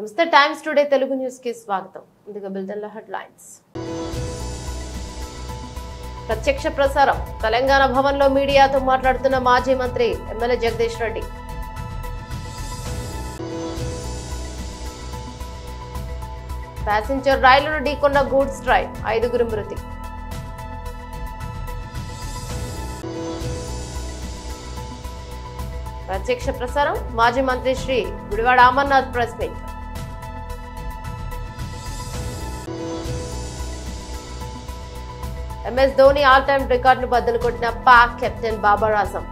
నమస్తే times today Telugu news కి స్వాగతం. ముందుగా బులెటిన్ లో హెడ్లైన్స్. ప్రత్యక్ష ప్రసారం. తెలంగాణ భవన్ లో మీడియాతో మాట్లాడుతున్న మాజీ మంత్రి ఎమ్మెల్యే జగదీష్ రెడ్డి. ప్యాసింజర్ రైలును ఢీకొన్న గూడ్స్ ట్రైన్, 5గురు మృతి. ప్రత్యక్ష ప్రసారం. మాజీ మంత్రి Shri Gudivada Amarnath press meet. MS Dhoni all time రికార్డును బద్దలు కొట్టిన పాక్ కెప్టెన్ బాబర్ ఆజం.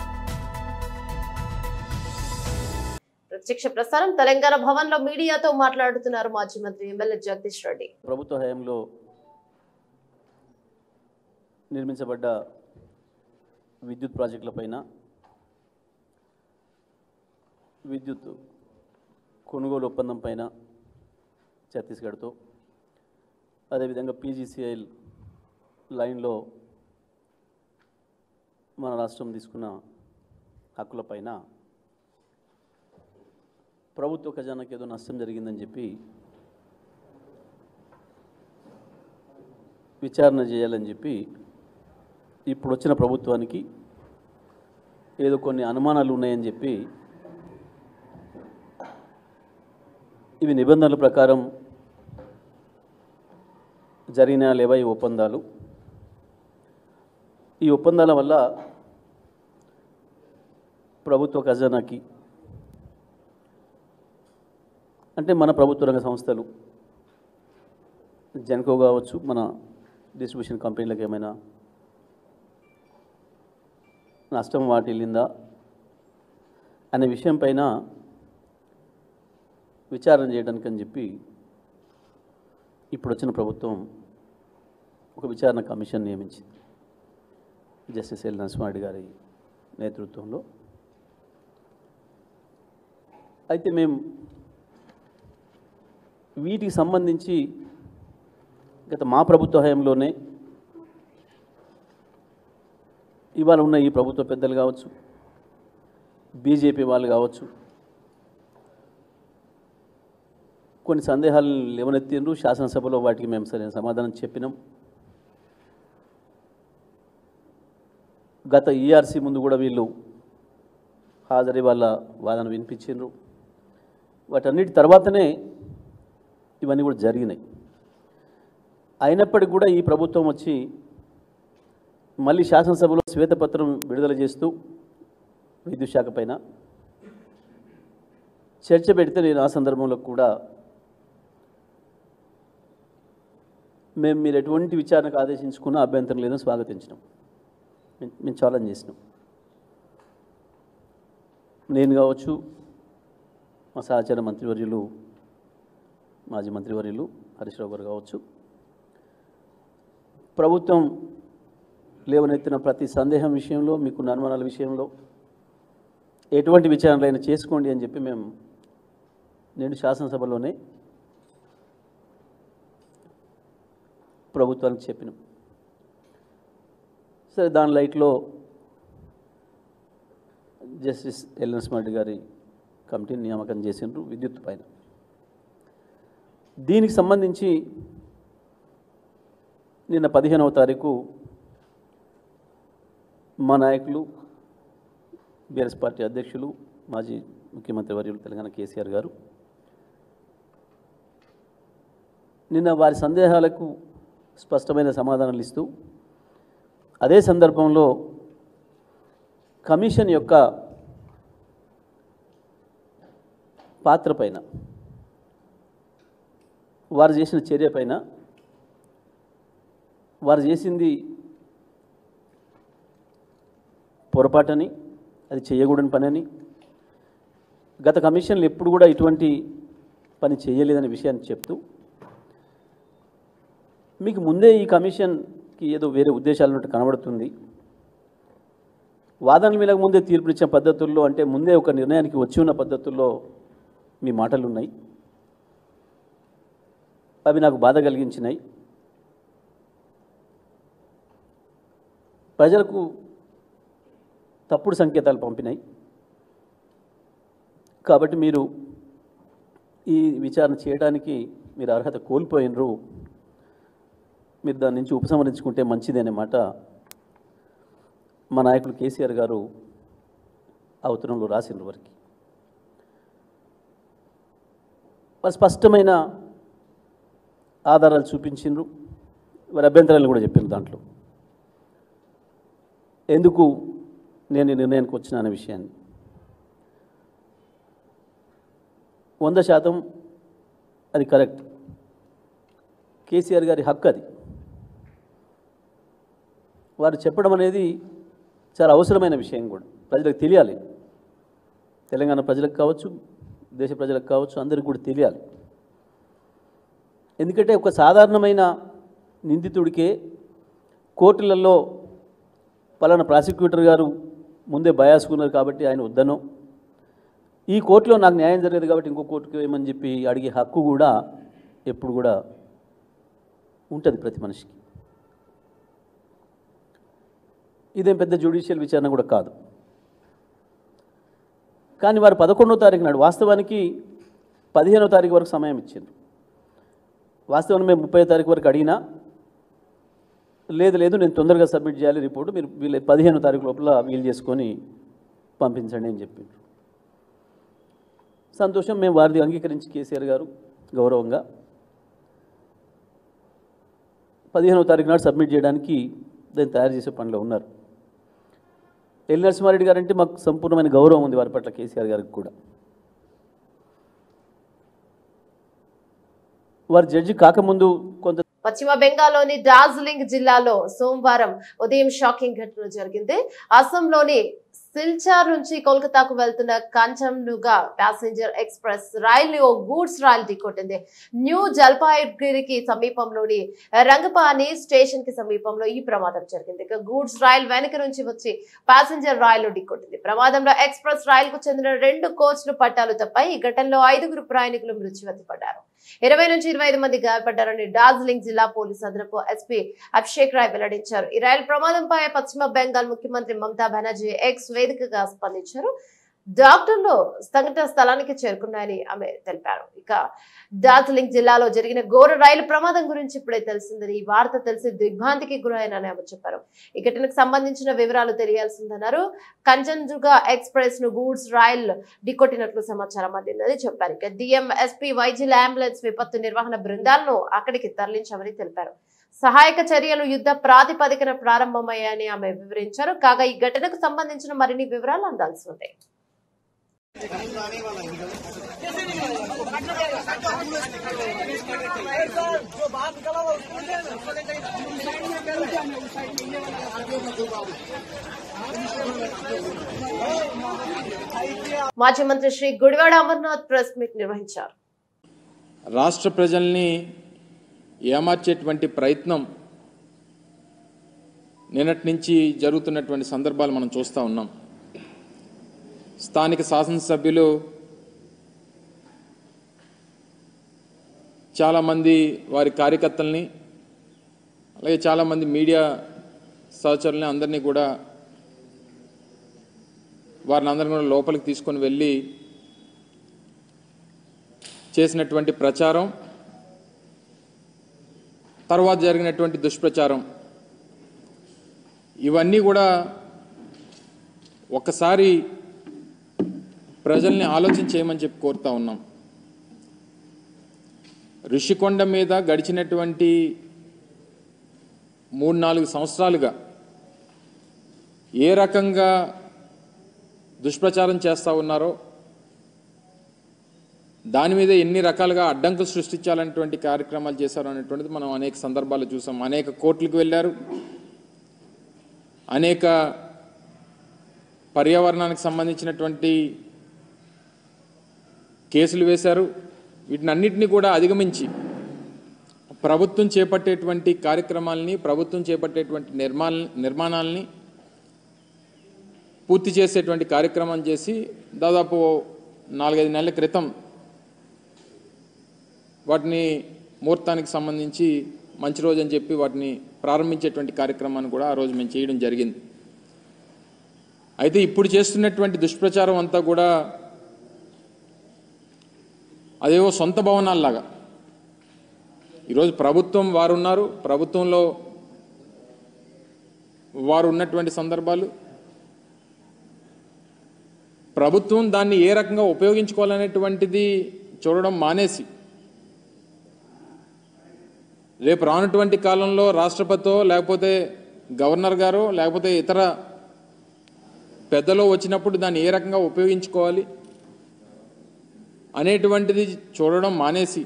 ప్రత్యక్ష ప్రసారం. తెలంగాణ భవన్ లో మీడియాతో మాట్లాడుతున్నారు మాజీ మంత్రి ఎమ్మెల్యే జగదీష్ రెడ్డి. ప్రభుత్వ హయాంలో నిర్మించబడ్డ విద్యుత్ ప్రాజెక్టులపైన, విద్యుత్ కొనుగోలు ఒప్పందం పైన ఛత్తీస్గఢ్తో, అదేవిధంగా PGCIL లైన్లో మన రాష్ట్రం తీసుకున్న హక్కులపైన ప్రభుత్వ ఖజానాకి ఏదో నష్టం జరిగిందని చెప్పి విచారణ చేయాలని చెప్పి ఇప్పుడు వచ్చిన ప్రభుత్వానికి ఏదో కొన్ని అనుమానాలు ఉన్నాయని చెప్పి, ఇవి నిబంధనల ప్రకారం జరిగిన లేవా ఈ ఒప్పందాలు, ఈ ఒప్పందాల వల్ల ప్రభుత్వ ఖజానాకి, అంటే మన ప్రభుత్వ రంగ సంస్థలు జెన్కో కావచ్చు, మన డిస్ట్రిబ్యూషన్ కంపెనీలకు ఏమైనా నష్టం వాటిల్లిందా అనే విషయం పైన విచారణ చేయడానికి అని చెప్పి ఇప్పుడు వచ్చిన ప్రభుత్వం ఒక విచారణ కమిషన్ నియమించింది. జస్టిస్ ఎల్ నరసింహారెడ్డి గారి నేతృత్వంలో. అయితే మేము వీటికి సంబంధించి గత మా ప్రభుత్వ హయాంలోనే ఇవాళ ఉన్న ఈ ప్రభుత్వ పెద్దలు కావచ్చు, బీజేపీ వాళ్ళు కావచ్చు, కొన్ని సందేహాలు లేవనెత్తిండ్రు. శాసనసభలో వాటికి మేము సరైన సమాధానం చెప్పినాం. గత ERC ముందు కూడా వీళ్ళు హాజరై వాళ్ళ వాదన వినిపించిండ్రు. వాటన్నిటి తర్వాతనే ఇవన్నీ కూడా జరిగినాయి. అయినప్పటికీ కూడా ఈ ప్రభుత్వం వచ్చి మళ్ళీ శాసనసభలో శ్వేతపత్రం విడుదల చేస్తూ విద్యుత్ శాఖ పైన చర్చ పెడితే నేను ఆ సందర్భంలో కూడా మీరు ఎటువంటి విచారణకు ఆదేశించుకున్నా అభ్యంతరం లేదని స్వాగతించినాం. మేము ఛాలెంజ్ చేసినాం. నేను కావచ్చు, మా సహచర మంత్రివర్యులు, మాజీ మంత్రివర్యులు హరీష్ రావు గారు కావచ్చు, ప్రభుత్వం లేవనెత్తిన ప్రతి సందేహం విషయంలో, మీకున్న అనుమానాల విషయంలో ఎటువంటి విచారణలైనా చేసుకోండి అని చెప్పి నేను శాసనసభలోనే ప్రభుత్వానికి చెప్పినాం. సరే, దాని లైట్లో జస్టిస్ ఎల్ నరసింహారెడ్డి గారి కమిటీని నియామకం చేసిండ్రు విద్యుత్ పైన. దీనికి సంబంధించి నిన్న 15వ తారీఖు మా నాయకులు, బీఆర్ఎస్ పార్టీ అధ్యక్షులు, మాజీ ముఖ్యమంత్రి వర్యులు తెలంగాణ కేసీఆర్ గారు నిన్న వారి సందేహాలకు స్పష్టమైన సమాధానాలు ఇస్తూ, అదే సందర్భంలో కమిషన్ యొక్క పాత్ర పైన, వారు చేసిన చర్య పైన, వారు చేసింది పొరపాటని, అది చేయకూడని పని అని, గత కమిషన్లు ఎప్పుడు కూడా ఇటువంటి పని చేయలేదనే విషయాన్ని చెప్తూ, మీకు ముందే ఈ కమిషన్కి ఏదో వేరే ఉద్దేశాలు ఉన్నట్టు కనబడుతుంది, వాదనల మీద ముందే తీర్పునిచ్చే పద్ధతుల్లో, అంటే ముందే ఒక నిర్ణయానికి వచ్చి ఉన్న పద్ధతుల్లో మీ మాటలు ఉన్నాయి. అవి నాకు బాధ కలిగించినాయి. ప్రజలకు తప్పుడు సంకేతాలు పంపినాయి. కాబట్టి మీరు ఈ విచారణ చేయడానికి మీరు అర్హత కోల్పోయినరు, మీరు దాని నుంచి ఉపసంహరించుకుంటే మంచిదనే మాట మా నాయకులు కేసీఆర్ గారు ఆ ఉత్తరంలో రాసిన వారికి వారు స్పష్టమైన ఆధారాలు చూపించిండ్రు. వారి అభ్యంతరాలు కూడా చెప్పారు. దాంట్లో ఎందుకు నేను ఈ నిర్ణయానికి వచ్చిన అనే విషయాన్ని 100% అది కరెక్ట్. కేసీఆర్ గారి హక్కు అది. వారు చెప్పడం అనేది చాలా అవసరమైన విషయం కూడా, ప్రజలకు తెలియాలి. తెలంగాణ ప్రజలకు కావచ్చు, దేశ ప్రజలకు కావచ్చు, అందరికీ కూడా తెలియాలి. ఎందుకంటే ఒక సాధారణమైన నిందితుడికే కోర్టులలో పలానా ప్రాసిక్యూటర్ గారు ముందే బయాసుకున్నారు కాబట్టి ఆయన వద్దనో, ఈ కోర్టులో నాకు న్యాయం జరగదు కాబట్టి ఇంకో కోర్టుకు వేయమని చెప్పి అడిగే హక్కు కూడా ఎప్పుడు కూడా ఉంటుంది ప్రతి మనిషికి. ఇదేం పెద్ద జ్యుడిషియల్ విచారణ కూడా కాదు. కానీ వారు 11వ తారీఖు నాడు, వాస్తవానికి 15వ తారీఖు వరకు సమయం ఇచ్చిండ్రు. వాస్తవానికి మేము 30వ తారీఖు వరకు అడిగినా లేదు నేను తొందరగా సబ్మిట్ చేయాలి రిపోర్టు, మీరు వీళ్ళు 15వ తారీఖు లోపల వీలు చేసుకొని పంపించండి అని చెప్పిండ్రు. సంతోషం, మేము వారిది అంగీకరించి కేసీఆర్ గారు గౌరవంగా 15వ తారీఖు నాడు సబ్మిట్ చేయడానికి దాన్ని తయారు చేసే పనిలో ఉన్నారు. ఎల్ నరసింహారెడ్డి గారు అంటే మాకు సంపూర్ణమైన గౌరవం ఉంది వారి పట్ల, కేసీఆర్ గారికి కూడా. వారు జడ్జి కాకముందు కొంత పశ్చిమ బెంగాల్లోని డార్జిలింగ్ జిల్లాలో సోమవారం ఉదయం షాకింగ్ ఘటన జరిగింది. అస్సాంలోని సిల్చార్ నుంచి కోల్కతాకు వెళ్తున్న కంచన్జంగా ప్యాసింజర్ ఎక్స్ప్రెస్ రైలు ఓ గూడ్స్ రైలు ఢీకొట్టింది. న్యూ జల్పాయిగురికి సమీపంలోని రంగపాని స్టేషన్ కి సమీపంలో ఈ ప్రమాదం జరిగింది. ఇక గూడ్స్ రైలు వెనక నుంచి వచ్చి ప్యాసింజర్ రైలు ఢీకొట్టింది. ప్రమాదంలో ఎక్స్ప్రెస్ రైలుకు చెందిన 2 కోచ్లు పట్టాలు తప్పాయి. ఈ ఘటనలో 5 ప్రయాణికులు మృత్యువతి పడ్డారు. 20 నుంచి 25 మంది గాయపడ్డారని డార్జిలింగ్ జిల్లా పోలీసు అదనపు ఎస్పీ అభిషేక్ రాయ్ వెల్లడించారు. ఈ రైలు ప్రమాదంపై పశ్చిమ బెంగాల్ ముఖ్యమంత్రి మమతా బెనర్జీ ఎక్స్ వేదికగా స్పందించారు. డాక్టర్లు సంఘటన స్థలానికి చేరుకున్నాయని ఆమె తెలిపారు. ఇక డార్జిలింగ్ జిల్లాలో జరిగిన ఘోర రైలు ప్రమాదం గురించి ఇప్పుడే తెలిసిందని, ఈ వార్త తెలిసి దిగ్భ్రాంతికి గురైనని ఆమె చెప్పారు. ఈ ఘటనకు సంబంధించిన వివరాలు తెలియాల్సిందన్నారు. కంచన్జంగా ఎక్స్ప్రెస్ ను గూడ్స్ రైలు ఢీకొట్టినట్లు సమాచారం అందిందని చెప్పారు. ఇక డిఎం, ఎస్పీ, వైజిల్, అంబులెన్స్, విపత్తు నిర్వహణ బృందాలను అక్కడికి తరలించామని తెలిపారు. సహాయక చర్యలు యుద్ధ ప్రాతిపదికన ప్రారంభమయ్యాయని ఆమె వివరించారు. కాగా ఈ ఘటనకు సంబంధించిన మరిన్ని వివరాలు అందాల్సి ఉంది. మాజీ మంత్రి శ్రీ గుడివాడ అమర్నాథ్ ప్రెస్ మీట్ నిర్వహించారు. రాష్ట్ర ప్రజల్ని ఏమార్చేటువంటి ప్రయత్నం నిన్నటి నుంచి జరుగుతున్నటువంటి సందర్భాలు మనం చూస్తూ ఉన్నాం. స్థానిక శాసనసభ్యులు చాలామంది వారి కార్యకర్తల్ని, అలాగే చాలామంది మీడియా సహచరుల్ని అందరినీ కూడా వారిని అందరినీ కూడా లోపలికి తీసుకొని వెళ్ళి చేసినటువంటి ప్రచారం, తర్వాత జరిగినటువంటి దుష్ప్రచారం, ఇవన్నీ కూడా ఒక్కసారి ప్రజల్ని ఆలోచన చేయమని చెప్పి కోరుతా ఉన్నాం. ఋషికొండ మీద గడిచినటువంటి 3-4 సంవత్సరాలుగా ఏ రకంగా దుష్ప్రచారం చేస్తూ ఉన్నారో, దాని మీద ఎన్ని రకాలుగా అడ్డంకులు సృష్టించాలనేటువంటి కార్యక్రమాలు చేశారు అనేటువంటిది మనం అనేక సందర్భాలు చూసాం. అనేక కోర్టులకు వెళ్ళారు, అనేక పర్యావరణానికి సంబంధించినటువంటి కేసులు వేశారు. వీటిని అన్నిటినీ కూడా అధిగమించి ప్రభుత్వం చేపట్టేటువంటి కార్యక్రమాలని, ప్రభుత్వం చేపట్టేటువంటి నిర్మాణాలని పూర్తి చేసేటువంటి కార్యక్రమం చేసి దాదాపు 4-5 నెలల క్రితం వాటిని ముహూర్తానికి సంబంధించి మంచి రోజు అని చెప్పి వాటిని ప్రారంభించేటువంటి కార్యక్రమాన్ని కూడా ఆ రోజు మేము చేయడం జరిగింది. అయితే ఇప్పుడు చేస్తున్నటువంటి దుష్ప్రచారం అంతా కూడా అదేవో సొంత భవనాల్లాగా. ఈరోజు ప్రభుత్వం వారు ఉన్నారు, ప్రభుత్వంలో వారు ఉన్నటువంటి సందర్భాలు, ప్రభుత్వం దాన్ని ఏ రకంగా ఉపయోగించుకోవాలనేటువంటిది చూడడం మానేసి రేపు రానటువంటి కాలంలో రాష్ట్రపతితో లేకపోతే గవర్నర్ గారో లేకపోతే ఇతర పెద్దలో వచ్చినప్పుడు దాన్ని ఏ రకంగా ఉపయోగించుకోవాలి అనేటువంటిది చూడడం మానేసి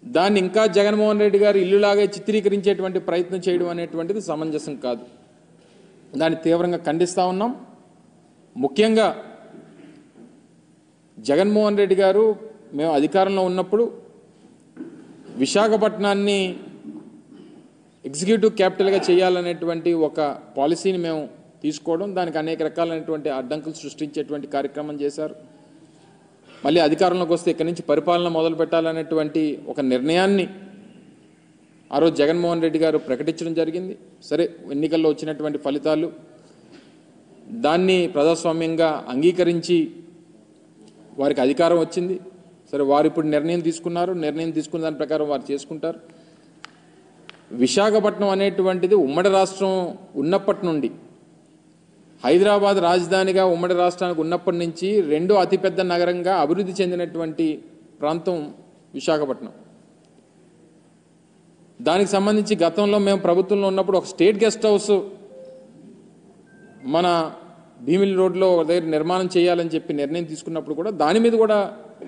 దాన్ని ఇంకా జగన్మోహన్ రెడ్డి గారు ఇల్లులాగే చిత్రీకరించేటువంటి ప్రయత్నం చేయడం అనేటువంటిది సమంజసం కాదు. దాన్ని తీవ్రంగా ఖండిస్తూ ఉన్నాం. ముఖ్యంగా జగన్మోహన్ రెడ్డి గారు మేము అధికారంలో ఉన్నప్పుడు విశాఖపట్నాన్ని ఎగ్జిక్యూటివ్ క్యాపిటల్గా చేయాలనేటువంటి ఒక పాలసీని మేము తీసుకోవడం, దానికి అనేక రకాలైనటువంటి అడ్డంకులు సృష్టించేటువంటి కార్యక్రమం చేశారు. మళ్ళీ అధికారంలోకి వస్తే ఇక్కడి నుంచి పరిపాలన మొదలు పెట్టాలనేటువంటి ఒక నిర్ణయాన్ని ఆ రోజు జగన్మోహన్ రెడ్డి గారు ప్రకటించడం జరిగింది. సరే, ఎన్నికల్లో వచ్చినటువంటి ఫలితాలు దాన్ని ప్రజాస్వామ్యంగా అంగీకరించి వారికి అధికారం వచ్చింది. సరే, వారు ఇప్పుడు నిర్ణయం తీసుకున్నారు, నిర్ణయం తీసుకున్న దాని ప్రకారం వారు చేసుకుంటారు. విశాఖపట్నం అనేటువంటిది ఉమ్మడి రాష్ట్రం ఉన్నప్పటి నుండి, హైదరాబాద్ రాజధానిగా ఉమ్మడి రాష్ట్రానికి ఉన్నప్పటి నుంచి రెండో అతిపెద్ద నగరంగా అభివృద్ధి చెందినటువంటి ప్రాంతం విశాఖపట్నం. దానికి సంబంధించి గతంలో మేము ప్రభుత్వంలో ఉన్నప్పుడు ఒక స్టేట్ గెస్ట్ హౌస్ మన భీమిలి రోడ్లో ఒక దగ్గర నిర్మాణం చేయాలని చెప్పి నిర్ణయం తీసుకున్నప్పుడు కూడా దాని మీద కూడా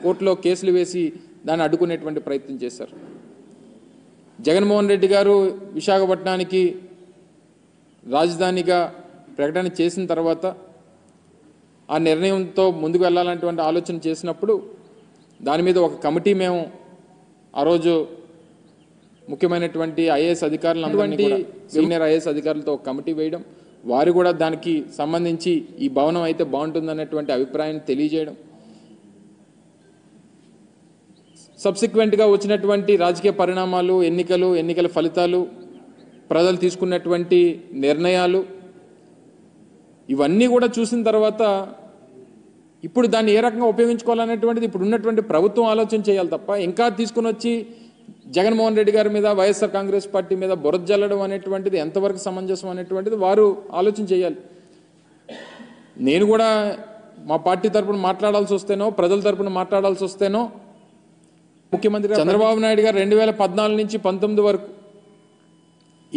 కోర్టులో కేసులు వేసి దాన్ని అడ్డుకునేటువంటి ప్రయత్నం చేశారు. జగన్మోహన్ రెడ్డి గారు విశాఖపట్నానికి రాజధానిగా ప్రకటన చేసిన తర్వాత ఆ నిర్ణయంతో ముందుకు వెళ్ళాలనేటువంటి ఆలోచన చేసినప్పుడు దాని మీద ఒక కమిటీ మేము ఆ రోజు ముఖ్యమైనటువంటి ఐఏఎస్ అధికారులందరినీ, సీనియర్ ఐఏఎస్ అధికారులతో ఒక కమిటీ వేయడం, వారు కూడా దానికి సంబంధించి ఈ భవనం అయితే బాగుంటుందనేటువంటి అభిప్రాయాన్ని తెలియజేయడం, సబ్సిక్వెంట్గా వచ్చినటువంటి రాజకీయ పరిణామాలు, ఎన్నికల ఫలితాలు, ప్రజలు తీసుకున్నటువంటి నిర్ణయాలు, ఇవన్నీ కూడా చూసిన తర్వాత ఇప్పుడు దాన్ని ఏ రకంగా ఉపయోగించుకోవాలనేటువంటిది ఇప్పుడు ఉన్నటువంటి ప్రభుత్వం ఆలోచన చేయాలి తప్ప ఇంకా తీసుకుని వచ్చి జగన్మోహన్ రెడ్డి గారి మీద, వైఎస్ఆర్ కాంగ్రెస్ పార్టీ మీద బురద జల్లడం అనేటువంటిది ఎంతవరకు సమంజసం అనేటువంటిది వారు ఆలోచన చేయాలి. నేను కూడా మా పార్టీ తరపున మాట్లాడాల్సి వస్తేనో, ప్రజల తరపున మాట్లాడాల్సి వస్తేనో, ముఖ్యమంత్రి చంద్రబాబు నాయుడు గారు 2014 నుంచి 19 వరకు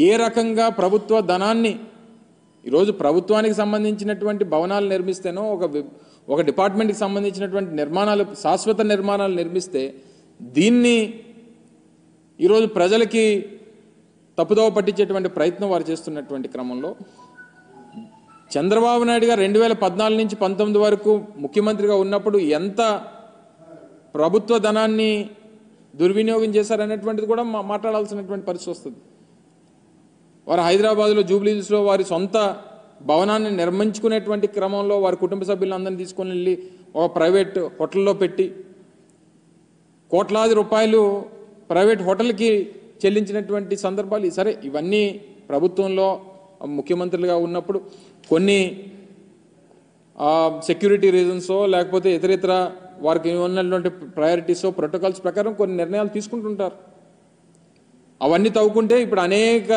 ఏ రకంగా ప్రభుత్వ ధనాన్ని, ఈరోజు ప్రభుత్వానికి సంబంధించినటువంటి భవనాలు నిర్మిస్తేనో, ఒక డిపార్ట్మెంట్కి సంబంధించినటువంటి నిర్మాణాలు, శాశ్వత నిర్మాణాలు నిర్మిస్తే దీన్ని ఈరోజు ప్రజలకి తప్పుదోవ పట్టించేటువంటి ప్రయత్నం వారు చేస్తున్నటువంటి క్రమంలో చంద్రబాబు నాయుడు గారు 2014 నుంచి 19 వరకు ముఖ్యమంత్రిగా ఉన్నప్పుడు ఎంత ప్రభుత్వ ధనాన్ని దుర్వినియోగం చేశారనేటువంటిది కూడా మాట్లాడాల్సినటువంటి పరిస్థితి వస్తుంది. వారు హైదరాబాద్లో జూబ్లీహిల్స్లో వారి సొంత భవనాన్ని నిర్మించుకునేటువంటి క్రమంలో వారి కుటుంబ సభ్యులందరినీ తీసుకొని వెళ్ళి ఒక ప్రైవేట్ హోటల్లో పెట్టి కోట్లాది రూపాయలు ప్రైవేట్ హోటల్కి చెల్లించినటువంటి సందర్భాలు. సరే, ఇవన్నీ ప్రభుత్వంలో ముఖ్యమంత్రులుగా ఉన్నప్పుడు కొన్ని సెక్యూరిటీ రీజన్సో లేకపోతే ఇతర వారికి ఉన్నటువంటి ప్రయారిటీసో, ప్రోటోకాల్స్ ప్రకారం కొన్ని నిర్ణయాలు తీసుకుంటుంటారు. అవన్నీ తవ్వుకుంటే ఇప్పుడు అనేక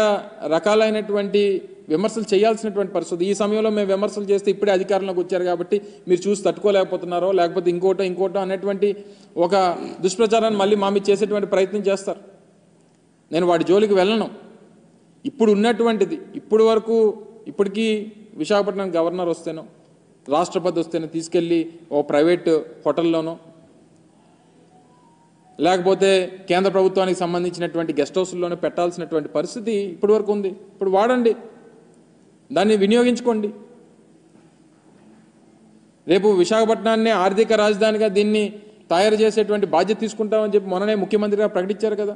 రకాలైనటువంటి విమర్శలు చేయాల్సినటువంటి పరిస్థితి. ఈ సమయంలో మేము విమర్శలు చేస్తే ఇప్పుడే అధికారంలోకి వచ్చారు కాబట్టి మీరు చూసి తట్టుకోలేకపోతున్నారో లేకపోతే ఇంకోటో అనేటువంటి ఒక దుష్ప్రచారాన్ని మళ్ళీ మా మీద చేసేటువంటి ప్రయత్నం చేస్తారు. నేను వాటి జోలికి వెళ్ళను. ఇప్పుడు ఉన్నటువంటిది, ఇప్పటికీ విశాఖపట్నం గవర్నర్ వస్తేనో, రాష్ట్రపతి వస్తేనో తీసుకెళ్ళి ఓ ప్రైవేట్ హోటల్లోనో లేకపోతే కేంద్ర ప్రభుత్వానికి సంబంధించినటువంటి గెస్ట్ హౌస్లోనే పెట్టాల్సినటువంటి పరిస్థితి ఇప్పటి వరకు ఉంది. ఇప్పుడు వాడండి, దాన్ని వినియోగించుకోండి. రేపు విశాఖపట్నాన్ని ఆర్థిక రాజధానిగా దీన్ని తయారు చేసేటువంటి బాధ్యత తీసుకుంటామని చెప్పి మొన్ననే ముఖ్యమంత్రిగా ప్రకటించారు కదా.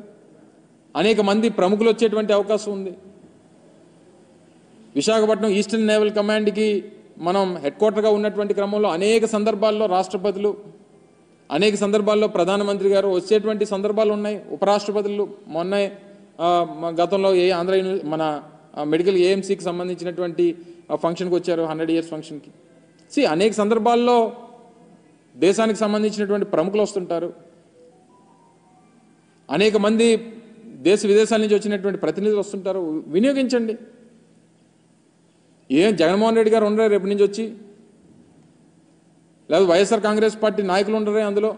అనేక మంది ప్రముఖులు వచ్చేటువంటి అవకాశం ఉంది. విశాఖపట్నం ఈస్టర్న్ నేవల్ కమాండ్కి మనం హెడ్ క్వార్టర్గా ఉన్నటువంటి క్రమంలో అనేక సందర్భాల్లో రాష్ట్రపతులు, అనేక సందర్భాల్లో ప్రధానమంత్రి గారు వచ్చేటువంటి సందర్భాలు ఉన్నాయి. ఉపరాష్ట్రపతులు మొన్న గతంలో మన మెడికల్ ఏఎంసీకి సంబంధించినటువంటి ఫంక్షన్కి వచ్చారు, 100 years ఫంక్షన్కి. అనేక సందర్భాల్లో దేశానికి సంబంధించినటువంటి ప్రముఖులు వస్తుంటారు, అనేక మంది దేశ విదేశాల నుంచి వచ్చినటువంటి ప్రతినిధులు వస్తుంటారు. వినియోగించండి. ఏం జగన్మోహన్ రెడ్డి గారు ఉండరు రేపు నుంచి వచ్చి, లేదా వైఎస్ఆర్ కాంగ్రెస్ పార్టీ నాయకులు ఉండరే అందులో.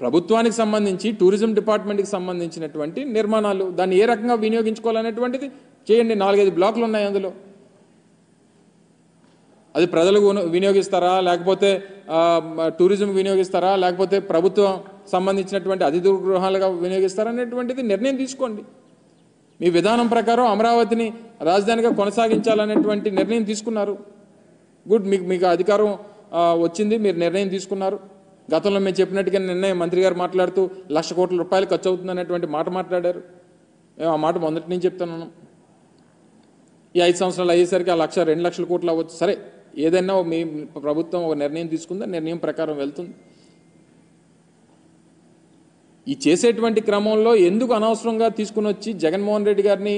ప్రభుత్వానికి సంబంధించి టూరిజం డిపార్ట్మెంట్కి సంబంధించినటువంటి నిర్మాణాలు, దాన్ని ఏ రకంగా వినియోగించుకోవాలనేటువంటిది చేయండి. 4-5 బ్లాకులు ఉన్నాయి అందులో. అది ప్రజలకు వినియోగిస్తారా, లేకపోతే టూరిజం వినియోగిస్తారా, లేకపోతే ప్రభుత్వం సంబంధించినటువంటి అతిథి గృహాలుగా వినియోగిస్తారా అనేటువంటిది నిర్ణయం తీసుకోండి. మీ విధానం ప్రకారం అమరావతిని రాజధానిగా కొనసాగించాలనేటువంటి నిర్ణయం తీసుకున్నారు. గుడ్, మీకు అధికారం వచ్చింది, మీరు నిర్ణయం తీసుకున్నారు. గతంలో మేము చెప్పినట్టుగా నిర్ణయం మంత్రి గారు మాట్లాడుతూ 1,00,000 కోట్ల రూపాయలు ఖర్చు అవుతుంది అనేటువంటి మాట మాట్లాడారు. మేము ఆ మాట మొదటి నుంచి చెప్తున్నాను. ఈ 5 సంవత్సరాలు అయ్యేసరికి 1,00,000-2 లక్షల కోట్లు అవ్వచ్చు. సరే, ఏదైనా మీ ప్రభుత్వం ఒక నిర్ణయం తీసుకుందా, నిర్ణయం ప్రకారం వెళ్తుంది. ఈ చేసేటువంటి క్రమంలో ఎందుకు అనవసరంగా తీసుకుని వచ్చి జగన్మోహన్ రెడ్డి గారిని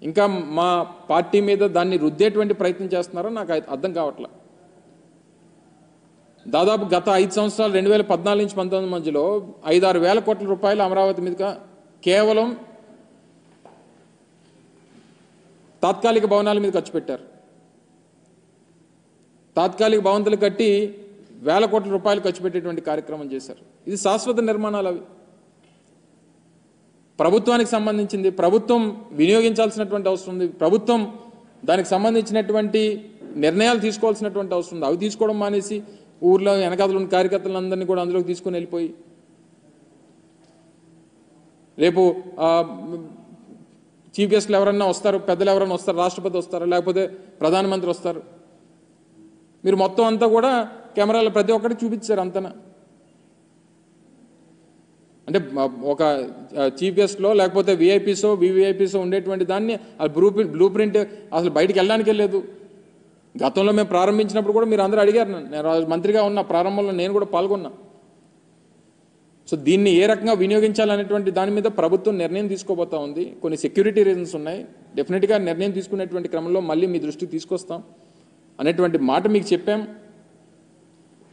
ఇంకా మా పార్టీ మీద దాన్ని రుద్దేటువంటి ప్రయత్నం చేస్తున్నారో నాకు అర్థం కావట్లే. దాదాపు గత 5 సంవత్సరాలు 2014 నుంచి 2019 మధ్యలో 5-6 వేల కోట్ల రూపాయలు అమరావతి మీదుగా కేవలం తాత్కాలిక భవనాల మీద ఖర్చు పెట్టారు. తాత్కాలిక భవంతులు కట్టి వేల కోట్ల రూపాయలు ఖర్చు పెట్టేటువంటి కార్యక్రమం చేశారు. ఇది శాశ్వత నిర్మాణాలు. అవి ప్రభుత్వానికి సంబంధించింది, ప్రభుత్వం వినియోగించాల్సినటువంటి అవసరం ఉంది, ప్రభుత్వం దానికి సంబంధించినటువంటి నిర్ణయాలు తీసుకోవాల్సినటువంటి అవసరం ఉంది. అవి తీసుకోవడం మానేసి ఊర్లో వెనకాతలు ఉన్న కార్యకర్తలందరినీ కూడా అందులోకి తీసుకొని వెళ్ళిపోయి రేపు చీఫ్ గెస్ట్లు ఎవరన్నా వస్తారు, పెద్దలు ఎవరన్నా వస్తారు, రాష్ట్రపతి వస్తారు, లేకపోతే ప్రధానమంత్రి వస్తారు. మీరు మొత్తం అంతా కూడా కెమెరాలో ప్రతి ఒక్కటి చూపించారు అంతనా. అంటే ఒక చీఫ్ గెస్ట్లో లేకపోతే విఐపీసో వివిఐపీసో ఉండేటువంటి దాన్ని బ్లూ ప్రింట్ అసలు బయటికి వెళ్ళడానికే లేదు. గతంలో మేము ప్రారంభించినప్పుడు కూడా మీరు అందరూ అడిగారు, నేను మంత్రిగా ఉన్న ప్రారంభంలో నేను కూడా పాల్గొన్నా. సో దీన్ని ఏ రకంగా వినియోగించాలనేటువంటి దాని మీద ప్రభుత్వం నిర్ణయం తీసుకోబోతా ఉంది. కొన్ని సెక్యూరిటీ రీజన్స్ ఉన్నాయి. డెఫినెట్గా నిర్ణయం తీసుకునేటువంటి క్రమంలో మళ్ళీ మీ దృష్టికి తీసుకొస్తాం అనేటువంటి మాట మీకు చెప్పాం.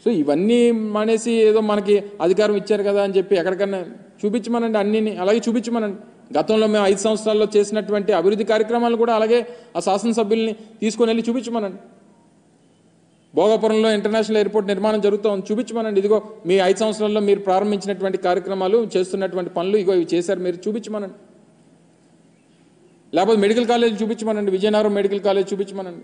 సో ఇవన్నీ మానేసి ఏదో మనకి అధికారం ఇచ్చారు కదా అని చెప్పి ఎక్కడికన్నా చూపించమనండి, అన్నిని అలాగే చూపించమనండి. గతంలో మేము 5 సంవత్సరాల్లో చేసినటువంటి అభివృద్ధి కార్యక్రమాలు కూడా అలాగే ఆ శాసనసభ్యుల్ని తీసుకొని వెళ్ళి చూపించమనండి. భోగాపురంలో ఇంటర్నేషనల్ ఎయిర్పోర్ట్ నిర్మాణం జరుగుతూ ఉంది, చూపించమనండి. ఇదిగో మీ 5 సంవత్సరాల్లో మీరు ప్రారంభించినటువంటి కార్యక్రమాలు, చేస్తున్నటువంటి పనులు ఇగో ఇవి చేశారు, మీరు చూపించమనండి. లేకపోతే మెడికల్ కాలేజ్ చూపించమనండి, విజయనగరం మెడికల్ కాలేజ్ చూపించమనండి.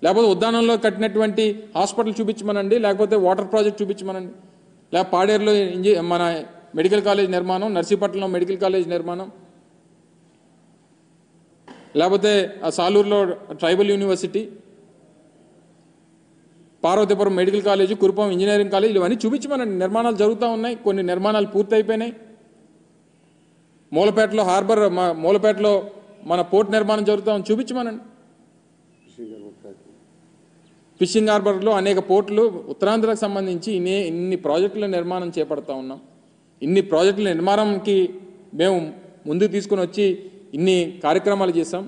లేకపోతే ఉద్యానంలో కట్టినటువంటి హాస్పిటల్ చూపించమనండి, లేకపోతే వాటర్ ప్రాజెక్ట్ చూపించమనండి, లేకపోతే పాడేరులో మన మెడికల్ కాలేజ్ నిర్మాణం, నర్సీపట్నంలో మెడికల్ కాలేజ్ నిర్మాణం, లేకపోతే సాలూరులో tribal university, Parvathipuram medical college, Kurupam engineering college, ఇవన్నీ చూపించమనండి. నిర్మాణాలు జరుగుతూ ఉన్నాయి, కొన్ని నిర్మాణాలు పూర్తి అయిపోయినాయి. మూలపేటలో హార్బర్, మూలపేటలో మన పోర్ట్ నిర్మాణం జరుగుతూ ఉంది, చూపించమనండి. ఫిషింగ్ హార్బర్లో అనేక పోర్టులు ఉత్తరాంధ్రకు సంబంధించి ఇన్ని ప్రాజెక్టుల నిర్మాణం చేపడతా ఉన్నాం. ఇన్ని ప్రాజెక్టుల నిర్మాణంకి మేము ముందుకు తీసుకుని వచ్చి ఇన్ని కార్యక్రమాలు చేశాం.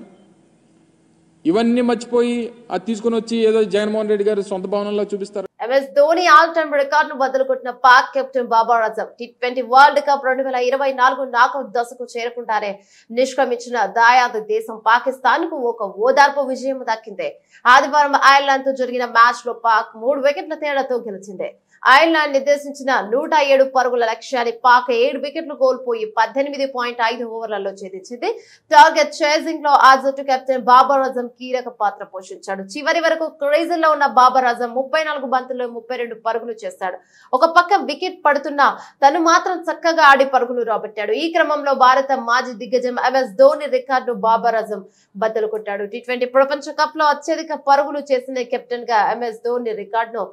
ఇవన్నీ మర్చిపోయి అది తీసుకుని వచ్చి ఏదో జగన్మోహన్ రెడ్డి గారు సొంత భవనంలో చూపిస్తారు. MS ధోని ఆల్ టైమ్ రికార్డును బదులుకొట్టిన Pak captain Babar Azam T20 world cup 2024 knockout దశకు చేరకుండానే నిష్క్రమించిన దాయాది దేశం పాకిస్తాన్ కు ఒక ఓదార్పు విజయం దక్కింది. ఆదివారం ఐర్లాండ్ తో జరిగిన మ్యాచ్ లో పాక్ 3 వికెట్ల తేడాతో గెలిచింది. ఐర్లాండ్ నిర్దేశించిన 107 పరుగుల లక్ష్యాన్ని పాక్ 7 వికెట్లు కోల్పోయి 18.5 ఓవర్లలో ఛేదించింది. టార్గెట్ చేజింగ్ లో ఆ జట్టు కెప్టెన్ బాబర్ అజమ్ కీలక పాత్ర పోషించాడు. చివరి వరకు క్రేజీలో ఉన్న బాబర్ అజమ్ 34 బంతుల్లో 32 పరుగులు చేశాడు. ఒక పక్క వికెట్ పడుతున్నా తను మాత్రం చక్కగా ఆడి పరుగులు రాబట్టాడు. ఈ క్రమంలో భారత మాజీ దిగ్గజం MS ధోని రికార్డు బాబర్ అజమ్ బద్దలు కొట్టాడు. T20 ప్రపంచ కప్ లో అత్యధిక పరుగులు చేసిన కెప్టెన్ గా MS ధోని రికార్డును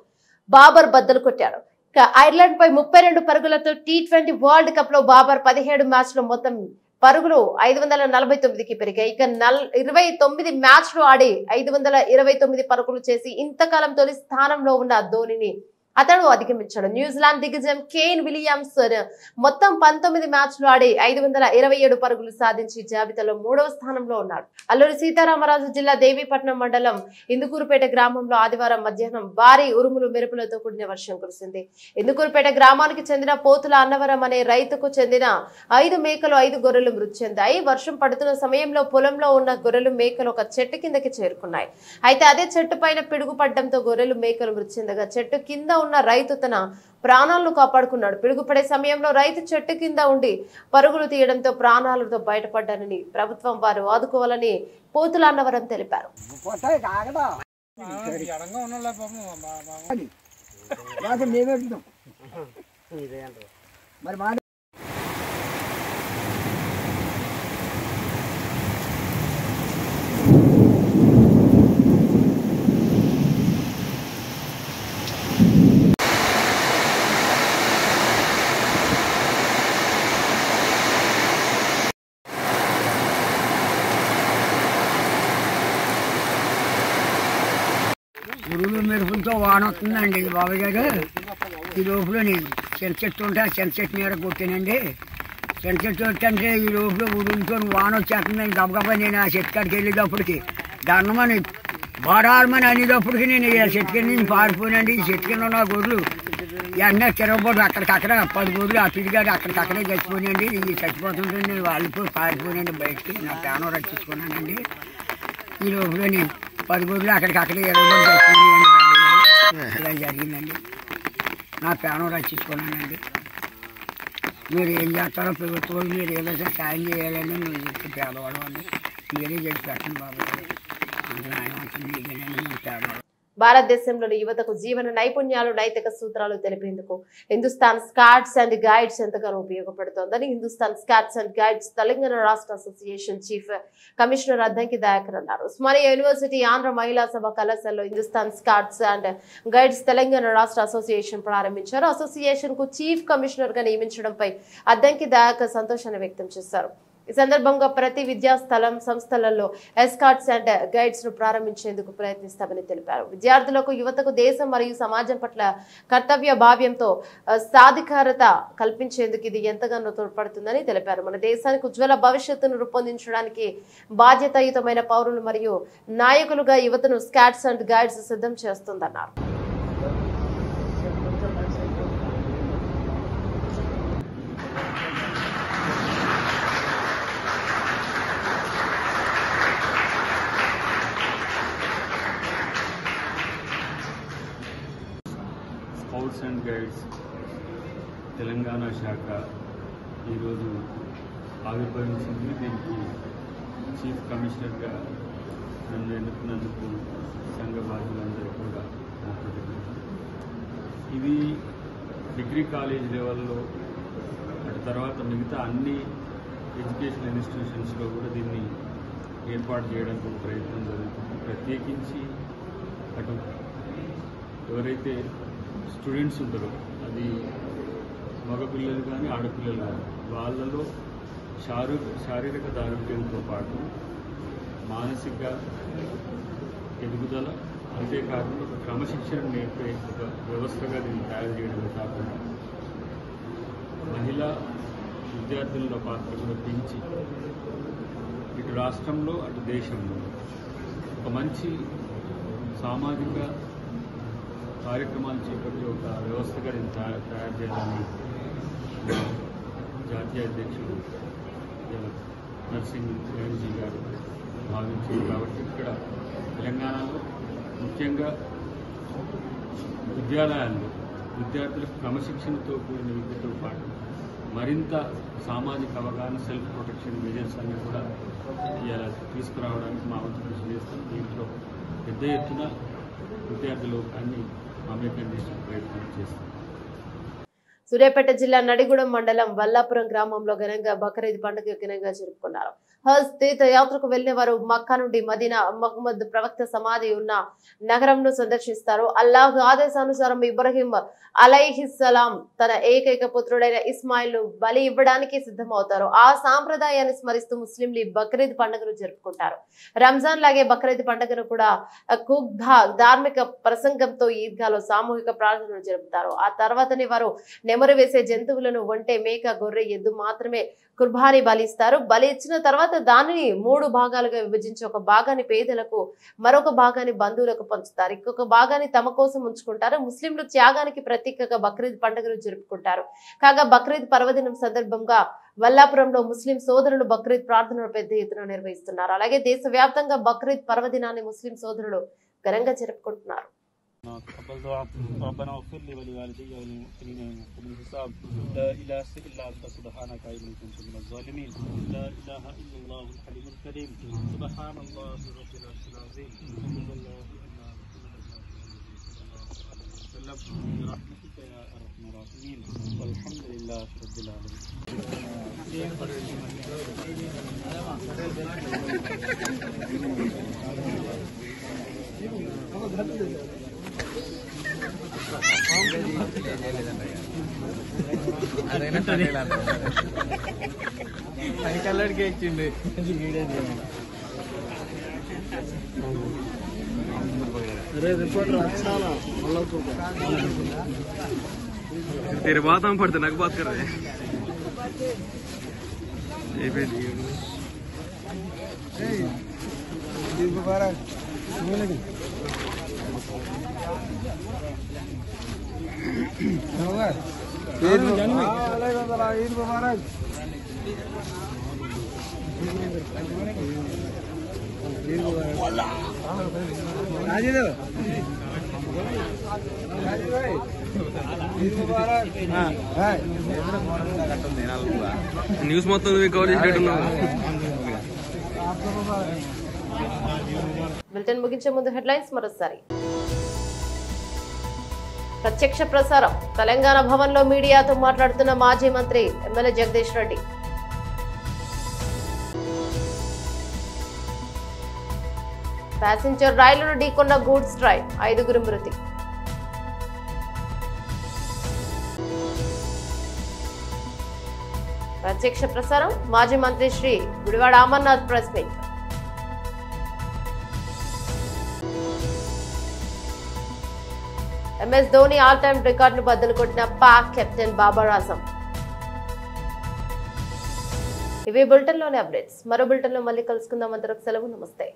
బాబర్ బద్దలు కొట్టాడు. ఐర్లాండ్ పై 32 పరుగులతో T20 వరల్డ్ కప్ లో బాబర్ 17 మ్యాచ్ లో మొత్తం పరుగులు 549కి పెరిగాయి. ఇక 29 మ్యాచ్లు ఆడి 529 పరుగులు చేసి ఇంతకాలం తొలి స్థానంలో ఉన్న ధోనిని అతడు అధిగమించాడు. న్యూజిలాండ్ దిగ్గజం కేన్ విలియమ్సన్ మొత్తం 19 మ్యాచ్లు ఆడి 527 పరుగులు సాధించి జాబితాలో 3వ స్థానంలో ఉన్నాడు. అల్లూరి సీతారామరాజు జిల్లా దేవీపట్నం మండలం ఇందుకూరుపేట గ్రామంలో ఆదివారం మధ్యాహ్నం భారీ ఉరుములు మెరుపులతో కూడిన వర్షం కురిసింది. ఇందుకూరుపేట గ్రామానికి చెందిన పోతుల అన్నవరం అనే రైతుకు చెందిన 5 మేకలు 5 గొర్రెలు మృతి చెందాయి. వర్షం పడుతున్న సమయంలో పొలంలో ఉన్న గొర్రెలు మేకలు ఒక చెట్టు కిందకి చేరుకున్నాయి. అయితే అదే చెట్టు పైన పిడుగు పడడంతో గొర్రెలు మేకలు మృతి చెందగా చెట్టు కింద ఉన్న రైతు తన ప్రాణాలను కాపాడుకున్నాడు. పిడుగుపడే సమయంలో రైతు చెట్టు కింద ఉండి పరుగులు తీయడంతో ప్రాణాలతో బయటపడ్డానని ప్రభుత్వం వారు ఆదుకోవాలని పోతుల అన్నవరం తెలిపారు. ఉరుములు మెరుపులతో వాన వస్తుందండి బాబాయ్ గారు. ఈ లోపల చెంచ చెట్టు ఉంటే ఆ చెంచ చెట్టు మీద కొట్టానండి. చెంచ చెట్టు వచ్చంటే ఈ లోపల ఉరుములతో వాన వచ్చేస్తుందండి. గబగబా నేను ఆ చెట్టు కాడికి వెళ్ళేటప్పటికి దండమని బాడాలమని అనేటప్పటికి నేను ఆ చెట్టు కింద నుంచి పారిపోయినండి. ఈ చెట్టు కింద ఉన్న గొర్రెలు వెంటనే తిరగబోదు అక్కడికక్కడ 10 గొర్రెలు అటుగాడు అక్కడికక్కడే చచ్చిపోయినండి. ఈ చచ్చిపోతుంటే నేను వాళ్ళిపోయి పారిపోయినండి బయటికి. నా ప్రాణం రక్షించుకున్నానండి. ఈ లోపల 10 గొర్రెలు అక్కడికక్కడే ఎరగబడి చచ్చిపోయినాయండి. ఇలా జరిగిందండి. నా ప్రాణం రక్షించుకున్నానండి. మీరు ఏం చేస్తారో ప్రభుత్వం మీరు ఏదైనా సాయం చేయాలని మీరు చెప్తే పేదవాడు అని మీరే చేసి పెట్టండి బాబు. అందులో ఆయన మీదేనండి మేము పేదవాడు. భారతదేశంలోని యువతకు జీవన నైపుణ్యాలు నైతిక సూత్రాలు తెలిపేందుకు హిందుస్థాన్ స్కౌట్స్ అండ్ గైడ్స్ ఎంతగానో ఉపయోగపడుతోందని Hindustan scouts and guides Telangana రాష్ట్ర association chief commissioner Addanki Dayakar అన్నారు. ఉస్మానియా యూనివర్సిటీ ఆంధ్ర మహిళా సభ కళాశాలలో Hindustan scouts and guides Telangana రాష్ట్ర అసోసియేషన్ ప్రారంభించారు. అసోసియేషన్ కు చీఫ్ కమిషనర్ గా నియమించడంపై అద్దంకి దయాకర్ సంతోషాన్ని వ్యక్తం చేశారు. ఈ సందర్భంగా ప్రతి విద్యా సంస్థలలో ఎస్కాట్స్ అండ్ గైడ్స్ ను ప్రారంభించేందుకు ప్రయత్నిస్తామని తెలిపారు. విద్యార్థులకు యువతకు దేశం మరియు సమాజం పట్ల కర్తవ్య భావ్యంతో సాధికారత కల్పించేందుకు ఇది ఎంతగానో తోడ్పడుతుందని తెలిపారు. మన దేశానికి ఉజ్వల భవిష్యత్తును రూపొందించడానికి బాధ్యతాయుతమైన పౌరులు మరియు నాయకులుగా యువతను స్కౌట్స్ అండ్ గైడ్స్ సిద్ధం చేస్తుందన్నారు. స్కౌట్స్ అండ్ గైడ్స్ తెలంగాణ శాఖ ఈరోజు ఆవిర్భవించింది. దీనికి చీఫ్ కమిషనర్గా నన్ను ఎన్నుకున్నందుకు సంఘ బాధ్యులందరూ కూడా ఇది డిగ్రీ కాలేజ్ లెవెల్లో అటు తర్వాత మిగతా అన్ని ఎడ్యుకేషనల్ ఇన్స్టిట్యూషన్స్లో కూడా దీన్ని ఏర్పాటు చేయడానికి ప్రయత్నం జరుగుతుంది. ప్రత్యేకించి అటు ఎవరైతే స్టూడెంట్స్ ఉంటారో అది మగపిల్లలు కానీ ఆడపిల్లలు కానీ వాళ్ళలో శారీరక దారుణ్యంతో పాటు మానసిక ఎదుగుదల అంతేకాకుండా ఒక క్రమశిక్షణ నేర్పే ఒక వ్యవస్థగా దీన్ని తయారు చేయడమే కాకుండా మహిళా విద్యార్థుల పాత్ర కూడా పెంచి ఇటు రాష్ట్రంలో అటు దేశంలో ఒక మంచి సామాజిక కార్యక్రమాలు చేపట్టి ఒక వ్యవస్థగా దీన్ని తయారు చేయాలని జాతీయ అధ్యక్షుడు నర్సింగ్ ఎంజీ గారు భావించారు. కాబట్టి ఇక్కడ తెలంగాణలో ముఖ్యంగా విద్యాలయాల్లో విద్యార్థులకు క్రమశిక్షణతో కూడిన విద్యతో పాటు మరింత సామాజిక అవగాహన సెల్ఫ్ ప్రొటెక్షన్ మెజర్స్ అన్ని కూడా ఇలా తీసుకురావడానికి మా వంతు కృషి చేస్తాం. దీంట్లో పెద్ద ఎత్తున విద్యార్థులు అన్ని మమేకం చేసే ప్రయత్నం చేస్తాం. సూర్యాపేట జిల్లా నడిగూడెం మండలం వల్లాపురం గ్రామంలో ఘనంగా బక్రీద్ పండుగ ఘనంగా జరుపుకున్నారు. హజ్ తీర్థయాత్రకు వెళ్లిన వారు మక్కా నుండి మదీనా మహమ్మద్ ప్రవక్త సమాధి ఉన్న నగరంను సందర్శిస్తారు. అల్లాహ్ ఆదేశానుసారం ఇబ్రహీం అలైహిస్సలాం తన ఏకైక పుత్రుడైన ఇస్మాయిల్ ను బలి ఇవ్వడానికి సిద్ధమవుతారు. ఆ సాంప్రదాయాన్ని స్మరిస్తూ ముస్లింలు బక్రీద్ పండుగను జరుపుకుంటారు. రంజాన్ లాగే బక్రీద్ పండుగను కూడా కుగ్భా ధార్మిక ప్రసంగంతో ఈద్గాలో సామూహిక ప్రార్థనలు జరుపుతారు. ఆ తర్వాతనే వారు నెమరు వేసే జంతువులను ఒంటె, మేక, గొర్రె, ఎద్దు మాత్రమే కుర్బానీ బలిస్తారు. బలి ఇచ్చిన తర్వాత దానిని 3 భాగాలుగా విభజించి ఒక భాగాన్ని పేదలకు, మరొక భాగాన్ని బంధువులకు పంచుతారు. ఇంకొక భాగాన్ని తమ కోసం ఉంచుకుంటారు. ముస్లింలు త్యాగానికి ప్రతీకగా బక్రీద్ పండుగను జరుపుకుంటారు. కాగా బక్రీద్ పర్వదినం సందర్భంగా వల్లాపురంలో ముస్లిం సోదరులు బక్రీద్ ప్రార్థనలు పెద్ద ఎత్తున నిర్వహిస్తున్నారు. అలాగే దేశవ్యాప్తంగా బక్రీద్ పర్వదినాన్ని ముస్లిం సోదరులు ఘనంగా జరుపుకుంటున్నారు. ربنا اغفر لي ولوالدي وللمؤمنين يوم الحساب لا اله الا انت سبحانك اني كنت من الظالمين لا اله الا الله الحليم الكريم سبحان الله رب العرش العظيم صلى الله عليه وسلم برحمتك يا ارحم الراحمين والحمد لله رب العالمين. तेरे बात हम पढ़ते ना बात कर रहे हैं ईद मुबारक న్యూస్ మొత్తం కవర్ చేసేటట్టున్నావు. బులెటిన్ ముగించే ముందు హెడ్లైన్స్ మరోసారి. ప్రత్యక్ష ప్రసారం. తెలంగాణ భవన్ లో మీడియాతో మాట్లాడుతున్న మాజీ మంత్రి ఎమ్మెల్యే జగదీష్ రెడ్డి. ప్యాసింజర్ రైలును ఢీకొన్న గూడ్స్ ట్రైన్, 5గురు మృతి. ప్రత్యక్ష ప్రసారం. మాజీ మంత్రి Shri Gudivada Amarnath press meet. MS Dhoni all time రికార్డును బద్దలు కొట్టిన పాక్ కెప్టెన్ బాబర్ ఆజం. ఇవి బులెటిన్ లోని అప్డేట్స్. మరో బులెటిన్ లో మళ్ళీ కలుసుకుందాం. అంతవరకు సెలవు. నమస్తే.